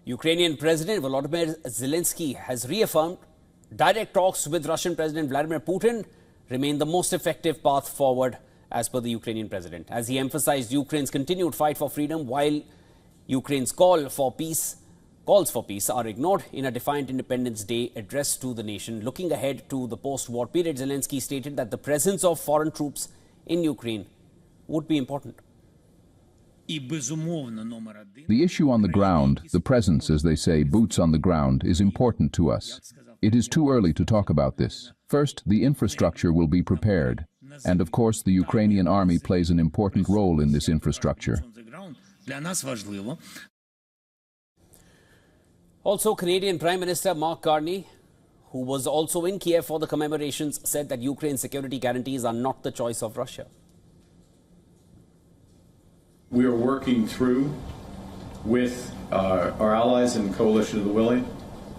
Ukrainian President Volodymyr Zelensky has reaffirmed direct talks with Russian President Vladimir Putin remain the most effective path forward as per the Ukrainian president, as he emphasized Ukraine's continued fight for freedom while Ukraine's calls for peace are ignored. In a defiant Independence Day address to the nation, looking ahead to the post-war period, Zelensky stated that the presence of foreign troops in Ukraine would be important. The issue on the ground, the presence, as they say, boots on the ground, is important to us. It is too early to talk about this. First, the infrastructure will be prepared. And of course, the Ukrainian army plays an important role in this infrastructure. Also, Canadian Prime Minister Mark Carney, who was also in Kiev for the commemorations, said that Ukraine's security guarantees are not the choice of Russia. We are working through with our allies in Coalition of the Willing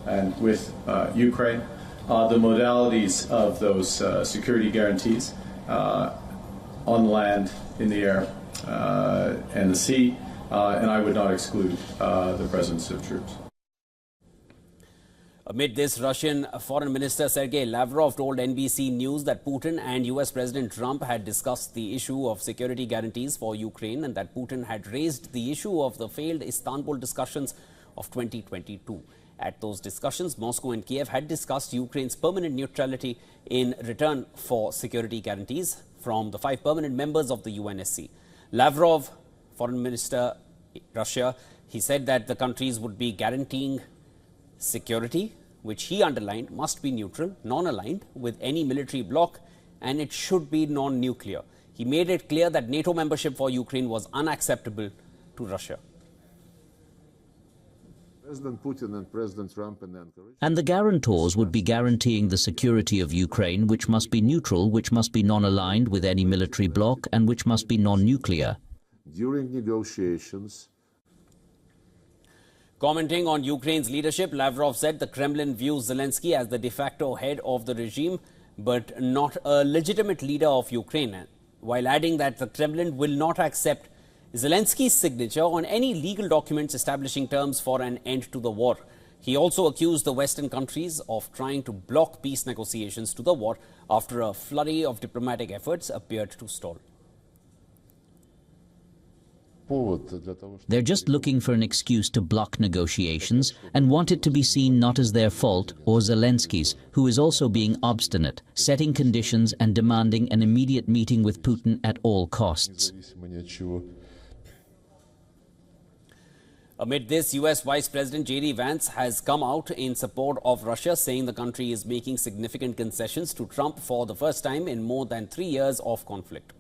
and with Ukraine the modalities of those security guarantees on land, in the air, and the sea, and I would not exclude the presence of troops. Amid this, Russian Foreign Minister Sergei Lavrov told NBC News that Putin and US President Trump had discussed the issue of security guarantees for Ukraine and that Putin had raised the issue of the failed Istanbul discussions of 2022. At those discussions, Moscow and Kiev had discussed Ukraine's permanent neutrality in return for security guarantees from the 5 permanent members of the UNSC. Lavrov, Foreign Minister Russia, he said that the countries would be guaranteeing security, which he underlined must be neutral, non-aligned with any military bloc, and it should be non-nuclear. He made it clear that NATO membership for Ukraine was unacceptable to Russia. President Putin and President Trump and the guarantors would be guaranteeing the security of Ukraine, which must be neutral, which must be non-aligned with any military bloc, and which must be non-nuclear. During negotiations. Commenting on Ukraine's leadership, Lavrov said the Kremlin views Zelensky as the de facto head of the regime, but not a legitimate leader of Ukraine, while adding that the Kremlin will not accept Zelensky's signature on any legal documents establishing terms for an end to the war. He also accused the Western countries of trying to block peace negotiations to the war after a flurry of diplomatic efforts appeared to stall. They're just looking for an excuse to block negotiations and want it to be seen not as their fault or Zelensky's, who is also being obstinate, setting conditions and demanding an immediate meeting with Putin at all costs. Amid this, US Vice President J.D. Vance has come out in support of Russia, saying the country is making significant concessions to Trump for the first time in more than 3 years of conflict.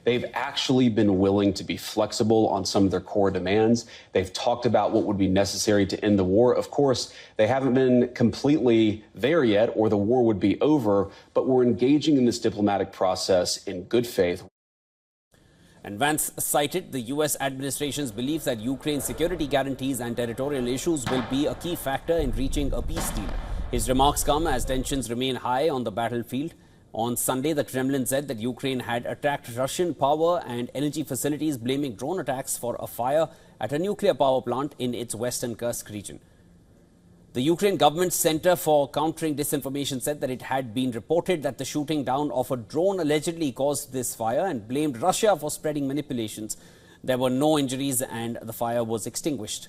They've actually been willing to be flexible on some of their core demands. They've talked about what would be necessary to end the war. Of course, they haven't been completely there yet, or the war would be over, but we're engaging in this diplomatic process in good faith. And Vance cited the U.S. administration's belief that Ukraine's security guarantees and territorial issues will be a key factor in reaching a peace deal. His remarks come as tensions remain high on the battlefield. On Sunday, the Kremlin said that Ukraine had attacked Russian power and energy facilities, blaming drone attacks for a fire at a nuclear power plant in its western Kursk region. The Ukraine government's Center for Countering Disinformation said that it had been reported that the shooting down of a drone allegedly caused this fire and blamed Russia for spreading manipulations. There were no injuries and the fire was extinguished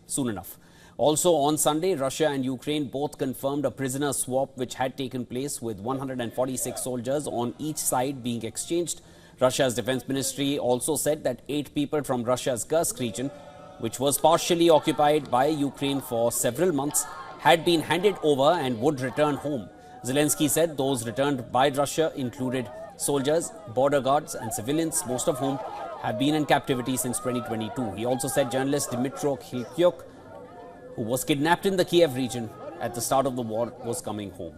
soon enough. Also on Sunday, Russia and Ukraine both confirmed a prisoner swap which had taken place, with 146 soldiers on each side being exchanged. Russia's defense ministry also said that 8 people from Russia's Kursk region, which was partially occupied by Ukraine for several months, had been handed over and would return home. Zelensky said those returned by Russia included soldiers, border guards and civilians, most of whom have been in captivity since 2022. He also said journalist Dmytro Khilkyuk, who was kidnapped in the Kiev region at the start of the war, was coming home.